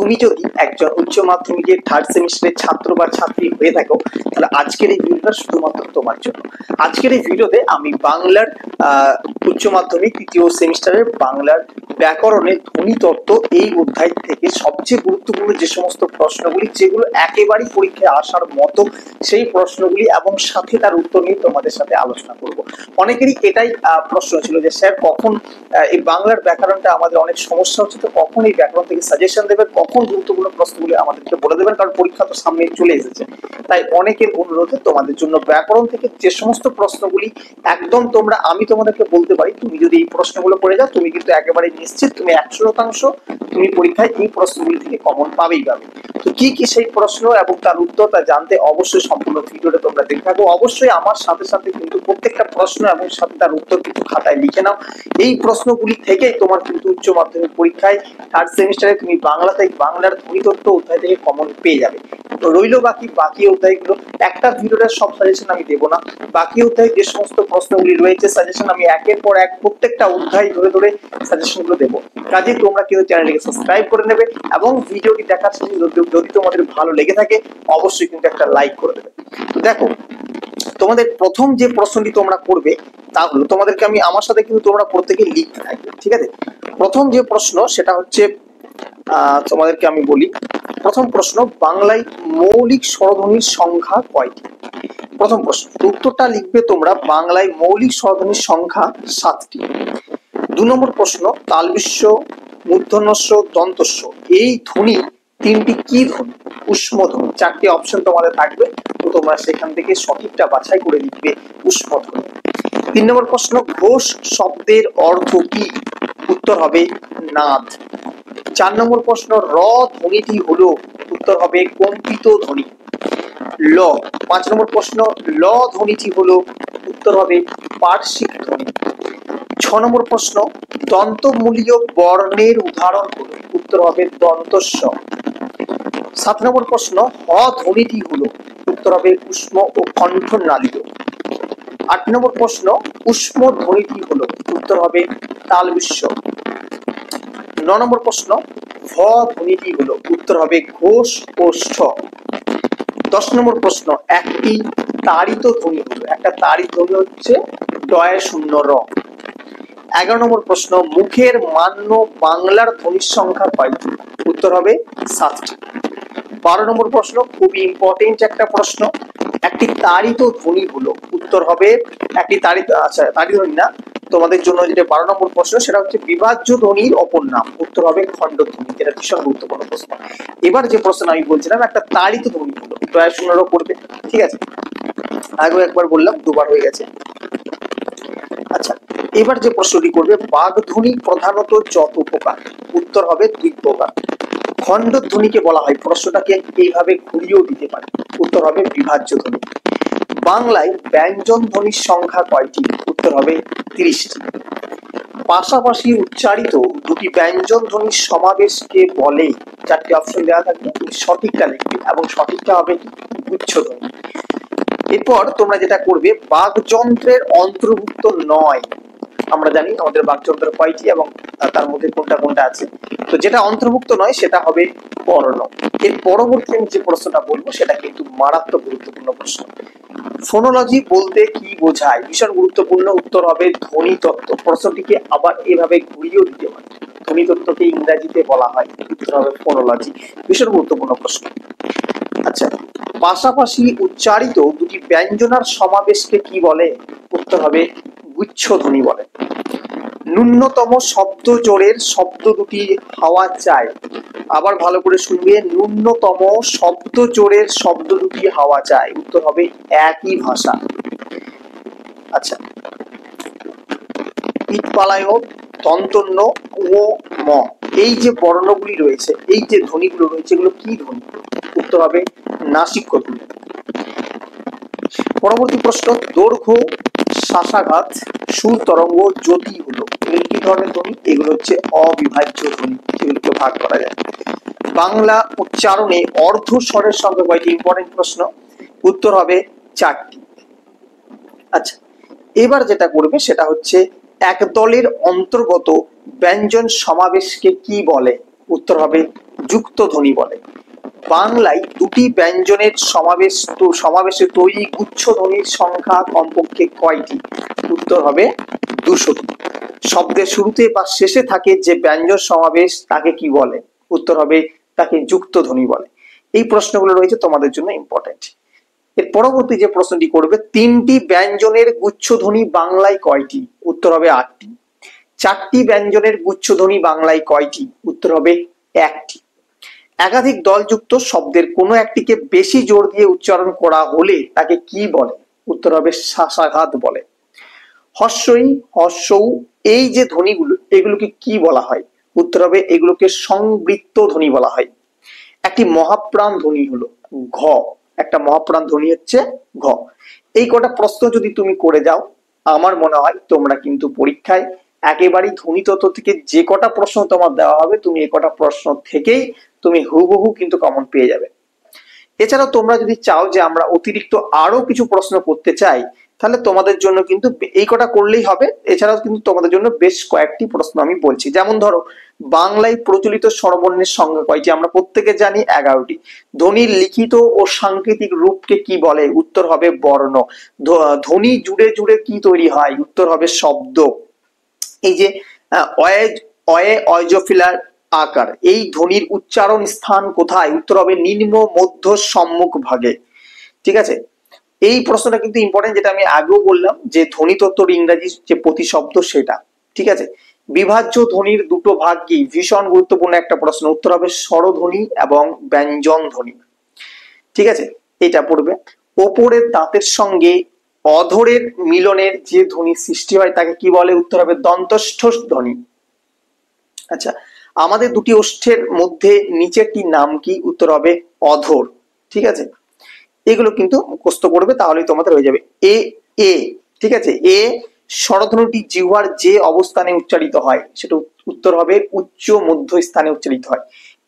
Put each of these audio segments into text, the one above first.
তুমি যদি একজন উচ্চ মাধ্যমিকের থার্ড সেমিস্টারের ছাত্র বা ছাত্রী হয়ে থাকো, তাহলে আজকের এই ভিডিওটা শুধুমাত্র তোমার জন্য। আজকের এই ভিডিওতে আমি বাংলার উচ্চ মাধ্যমিক তৃতীয় সেমিস্টারের বাংলার ব্যাকরণের ধ্বনিতত্ত্ব এই অধ্যায় থেকে সবচেয়ে গুরুত্বপূর্ণ যে সমস্ত প্রশ্নগুলি, যেগুলো একেবারেই পরীক্ষায় আসার মতো, সেই প্রশ্নগুলি এবং সাথে তার উত্তর নিয়ে তোমাদের সাথে আলোচনা করব। অনেকেরই এটাই প্রশ্ন ছিল যে স্যার কখন এই বাংলার ব্যাকরণটা আমাদের অনেক সমস্যা হচ্ছে, তো কখন এই ব্যাকরণ থেকে সাজেশন দেবেন, কখন গুরুত্বপূর্ণ প্রশ্নগুলি আমাদেরকে বলে দেবেন, কারণ পরীক্ষা তো সামনে চলে এসেছে। তাই অনেকের অনুরোধে তোমাদের জন্য ব্যাকরণ থেকে যে সমস্ত প্রশ্নগুলি একদম আমি তোমাদেরকে বলতে পারি, তুমি যদি এই প্রশ্নগুলো করে যাও, তুমি কিন্তু একেবারে নিশ্চিত তুমি 100% তুমি পরীক্ষায় এই প্রশ্নগুলি থেকে কমন পাবেই পাবে। তো কি কি সেই প্রশ্ন এবং তার উত্তরটা জানতে অবশ্যই সম্পূর্ণ ভিডিওটা তোমরা দেখতে থাকো। অবশ্যই আমার সাথে সাথে কিন্তু প্রত্যেকটা প্রশ্ন এবং সাথে তার উত্তর কিন্তু খাতায় লিখে নাও। এই প্রশ্নগুলি থেকেই তোমার কিন্তু উচ্চ মাধ্যমিক পরীক্ষায় থার্ড সেমিস্টারে তুমি বাংলার ধ্বনিতত্ত্ব অধ্যায় থেকে কমন পেয়ে যাবে। তো রইল বাকি অধ্যায়গুলো। একটা ভিডিওর সব সাজেশন আমি দেবো না, বাকি অধ্যায় যে সমস্ত প্রশ্নগুলি রয়েছে সাজেশন আমি একের পর এক প্রত্যেকটা অধ্যায় ধরে ধরে সাজেশনগুলো দেবো। কাজে তোমরা কিন্তু চ্যানেলটিকে সাবস্ক্রাইব করে নেবে এবং ভিডিওটি দেখার শেষে যদি তোমাদের ভালো লেগে থাকে অবশ্যই কিন্তু একটা লাইক করে দেবে। তো দেখো, তোমাদের প্রথম যে প্রশ্নটি তোমরা করবে তা হলো, তোমাদেরকে আমি আমার সাথে কিন্তু তোমরা প্রত্যেকে লিখতে থাকবে, ঠিক আছে? প্রথম যে প্রশ্ন সেটা হচ্ছে, তোমাদেরকে আমি বলি, প্রথম প্রশ্ন, বাংলায় মৌলিক স্বরধ্বনির সংখ্যা কয়টি? প্রথম প্রশ্ন উত্তরটা লিখবে তোমরা, বাংলায় মৌলিক স্বরধ্বনির সংখ্যা 7টি। 2 নম্বর প্রশ্ন, তালবিস্ব, মূর্ধন্যস্ব, দন্তস্ব এই ধ্বনি তিনটি কি ধ্বনি? উষ্ম ধ্বনি। 4টি অপশন তোমাদের থাকবে, তো তোমরা সেখান থেকে সঠিকটা বাছাই করে লিখবে উষ্ম ধ্বনি। 3 নম্বর প্রশ্ন, ঘোষ শব্দের অর্থ কি? উত্তর হবে নাদ। 4 নম্বর প্রশ্ন, র ধ্বনিটি হলো, উত্তর হবে কম্পিত ধ্বনি ল। 5 নম্বর প্রশ্ন, ল ধ্বনিটি হলো, উত্তর হবে পার্শ্বিক ধ্বনি। 6 নম্বর প্রশ্ন, দন্তমূলীয় বর্ণের উদাহরণ হলো, উত্তর হবে দন্তস্ব। 7 নম্বর প্রশ্ন, হ ধ্বনিটি হলো, উত্তর হবে উষ্ম ও কণ্ঠনালীয়। 8 নম্বর প্রশ্ন, উষ্ম ধ্বনিটি হলো, উত্তর হবে তালবিস্ব। 9 নম্বর প্রশ্ন, ভ ধ্বনিটি হলো, উত্তর হবে ঘোষ ও ষ্ঠ। 10 নম্বর প্রশ্ন, একটি তাড়িত ধ্বনি হলো, একটা তাড়িত ধ্বনি হচ্ছে ডয় শূন্য র। 11 নম্বর প্রশ্ন, মুখের মান্য বাংলার ধ্বনির সংখ্যা কয়টি? উত্তর হবে 7টি। 12 নম্বর প্রশ্ন, খুবই ইম্পর্টেন্ট একটা প্রশ্ন, একটি তাড়িত ধ্বনি হলো, উত্তর হবে একটি তাড়িত ধ্বনি না, তোমাদের জন্য যেটা 12 নম্বর প্রশ্ন সেটা হচ্ছে বিভাজ্য ধ্বনির অপর নাম, উত্তর হবে খণ্ডধ্বনি, যেটা ভীষণ গুরুত্বপূর্ণ প্রশ্ন। এবার যে প্রশ্ন আমি বলছিলাম, একটা তাড়িত ধ্বনি হলো, ডয় শূন্য র করবে, ঠিক আছে? আগেও একবার বললাম, দুবার হয়ে গেছে। আচ্ছা, এবার যে প্রশ্নটি করবে, বাগধ্বনি প্রধানত যত প্রকার? উত্তর হবে 2 প্রকার। খণ্ডধ্বনিকে বলা হয়, প্রশ্নটাকে এইভাবে ঘুরিয়েও দিতে পারে, উত্তর হবে বিভাজ্য ধ্বনি। বাংলায় ব্যঞ্জন ধ্বনির সংখ্যা কয়টি? উত্তর হবে 30টি। পাশাপাশি উচ্চারিত দুটি ব্যঞ্জন ধ্বনির সমাবেশকে বলে? 4টি অপশন দেওয়া থাকবে, সঠিকটা লিখবে এবং সঠিকটা হবে গুচ্ছ ধ্বনি। এরপর তোমরা যেটা করবে, বাকযন্ত্রের অন্তর্ভুক্ত নয়, আমরা জানি আমাদের বাকযন্ত্র কয়টি এবং তার মধ্যে কোনটা কোনটা আছে, তো যেটা অন্তর্ভুক্ত নয় সেটা হবে কর্ণ। এর পরবর্তী আমি যে প্রশ্নটা বলবো সেটা কিন্তু মারাত্মক গুরুত্বপূর্ণ প্রশ্ন। ফোনোলজি বলতে কি বোঝায়? ভীষণ গুরুত্বপূর্ণ, উত্তর হবে ধ্বনিতত্ত্ব। প্রশ্নটিকে আবার এভাবে ঘুরিয়েও দিতে হয়, ধ্বনিতত্ত্বকে ইংরেজিতে বলা হয়, উত্তর হবে ফোনোলজি। ভীষণ গুরুত্বপূর্ণ প্রশ্ন। আচ্ছা, পাশাপাশি উচ্চারিত দুটি ব্যঞ্জনার সমাবেশকে কি বলে? উত্তর হবে গুচ্ছ ধ্বনি বলে। ন্যূনতম শব্দ জোড়ের শব্দ দুটি হওয়া চাই, আবার ভালো করে শুনবে, ন্যূনতম শব্দ জোড়ের শব্দ দুটি হওয়া চাই, উত্তর হবে একই ভাষা। আচ্ছা, ইটপালায়, দন্তন্য, ও ম এই যে বর্ণগুলি রয়েছে, এই যে ধ্বনিগুলো রয়েছে, এগুলো কি ধ্বনি? উত্তর হবে নাসিক্য ধ্বনি। পরবর্তী প্রশ্ন, দৈর্ঘ্য, শ্বাসাঘাত, সুর তরঙ্গ, জ্যোতি হলো, এগুলো কি ধরনের ধ্বনি? এগুলো হচ্ছে অবিভাজ্য ধ্বনি, এগুলোকে ভাগ করা যায়। বাংলা উচ্চারণে অর্ধস্বরের সংখ্যা কয়টি? ইম্পর্টেন্ট প্রশ্ন, উত্তর হবে 4টি। আচ্ছা, এবার যেটা করবে সেটা হচ্ছে, এক দলের অন্তর্গত ব্যঞ্জন সমাবেশকে কি বলে? উত্তর হবে যুক্ত ধ্বনি বলে। বাংলায় দুটি ব্যঞ্জনের সমাবেশে তৈরি গুচ্ছ ধ্বনির সংখ্যা কমপক্ষে কয়টি? উত্তর হবে 200টি। শব্দের শুরুতে বা শেষে থাকে যে ব্যঞ্জন সমাবেশ তাকে কি বলে? উত্তর হবে তাকে যুক্ত ধ্বনি বলে। এই প্রশ্নগুলো রয়েছে তোমাদের জন্য ইম্পর্টেন্ট। এর পরবর্তী যে প্রশ্নটি করবে, তিনটি ব্যঞ্জনের গুচ্ছধ্বনি বাংলায় কয়টি? উত্তর হবে 8টি। চারটি ব্যঞ্জনের গুচ্ছধ্বনি বাংলায় কয়টি? উত্তর হবে 1টি। একাধিক দলযুক্ত শব্দের কোনো একটিকে বেশি জোর দিয়ে উচ্চারণ করা হলে তাকে কি বলে? উত্তর হবে শ্বাসাঘাত বলে। হস্যই, হস্যৌ এই যে ধ্বনিগুলো এগুলোকে কি বলা হয়? উত্তর হবে এগুলোকে সংবৃত্ত ধ্বনি বলা হয়। একটি মহাপ্রাণ ধ্বনি হলো ঘ, একটা মহাপ্রাণ ধ্বনি হচ্ছে ঘ। এই কটা প্রশ্ন যদি তুমি করে যাও, আমার মনে হয় তোমরা কিন্তু পরীক্ষায় একেবারেই ধ্বনিতত্ত্ব থেকে যে কটা প্রশ্ন তোমার দেওয়া হবে তুমি এই কটা প্রশ্ন থেকেই তুমি হুবহু কিন্তু কমন পেয়ে যাবে। এছাড়াও তোমরা যদি চাও যে আমরা অতিরিক্ত আরো কিছু প্রশ্ন করতে চাই, তাহলে তোমাদের জন্য কিন্তু এই কটা করলেই হবে। এছাড়াও কিন্তু তোমাদের জন্য বেশ কয়েকটি প্রশ্ন আমি বলছি। যেমন ধরো, বাংলায় প্রচলিত স্বরবর্ণের সংখ্যা কয়টি? আমরা প্রত্যেকে জানি 11টি। ধ্বনির লিখিত ও সাংকেতিক রূপকে কি বলে? উত্তর হবে বর্ণ। ধ্বনি জুড়ে জুড়ে কি তৈরি হয়? উত্তর হবে শব্দ। এই যে অয়ে অয়জফিলার আকার, এই ধ্বনির উচ্চারণ স্থান কোথায়? উত্তর হবে নিম্ন মধ্য সম্মুখ ভাগে। ঠিক আছে, এই প্রশ্নটা কিন্তু ইম্পর্টেন্ট, যেটা আমি আগেও বললাম যে ধ্বনিতত্ত্বর ইংরাজি যে প্রতিশব্দ সেটা। ঠিক আছে, বিভাজ্য ধ্বনির দুটো ভাগ কি? ভীষণ গুরুত্বপূর্ণ একটা প্রশ্ন। উত্তর হবে স্বরধ্বনি এবং ব্যঞ্জন ধ্বনি। ঠিক আছে, এটা পড়বে। ওপরের দাঁতের সঙ্গে অধরের মিলনের যে ধ্বনি সৃষ্টি হয় তাকে কি বলে? উত্তর হবে দন্তষ্ঠ ধ্বনি। আচ্ছা, আমাদের দুটি ওষ্ঠের মধ্যে নিচেরটির নাম কি? উত্তর হবে অধর। ঠিক আছে, এগুলো কিন্তু মুখস্থ করবে, তাহলেই তোমাদের হয়ে যাবে। এ এ ঠিক আছে, এ স্বরধ্বনিটি জিহ্বার যে অবস্থানে উচ্চারিত হয় সেটা উত্তর হবে উচ্চ মধ্য স্থানে উচ্চারিত হয়।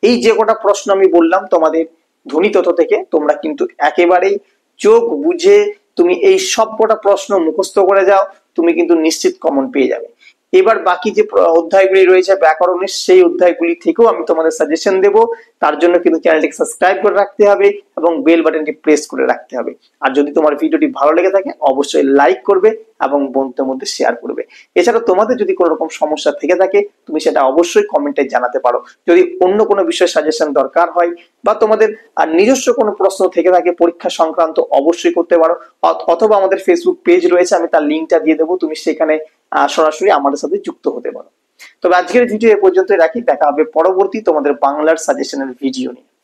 এই যে কটা প্রশ্ন আমি বললাম তোমাদের ধ্বনিতত্ত্ব থেকে, তোমরা কিন্তু একেবারেই চোখ বুঝে তুমি এই সব কটা প্রশ্ন মুখস্থ করে যাও, তুমি কিন্তু নিশ্চিত কমন পেয়ে যাবে। এবার বাকি যে অধ্যায়গুলি রয়েছে ব্যাকরণের, সেই অধ্যায়গুলি থেকেও আমি তোমাদের সাজেশন দেব। তার জন্য কিন্তু চ্যানেলটিকে সাবস্ক্রাইব করে রাখতে হবে এবং বেল বাটনটি প্রেস করে রাখতে হবে। আর যদি তোমার ভিডিওটি ভালো লেগে থাকে অবশ্যই লাইক করবে এবং বন্ধুদের মধ্যে শেয়ার করবে। এছাড়া তোমাদের যদি কোনো রকম সমস্যা থেকে থাকে তুমি সেটা অবশ্যই কমেন্টে জানাতে পারো। যদি অন্য কোনো বিষয় সাজেশন দরকার হয় বা তোমাদের নিজস্ব কোনো প্রশ্ন থেকে থাকে পরীক্ষা সংক্রান্ত, অবশ্যই করতে পারো। অথবা আমাদের ফেসবুক পেজ রয়েছে, আমি তার লিঙ্কটা দিয়ে দেবো, তুমি সেখানে সরাসরি আমাদের সাথে যুক্ত হতে পারো। তবে আজকের ভিডিও এ পর্যন্তই রাখি, দেখা হবে পরবর্তী তোমাদের বাংলার সাজেশনের ভিডিও নিয়ে।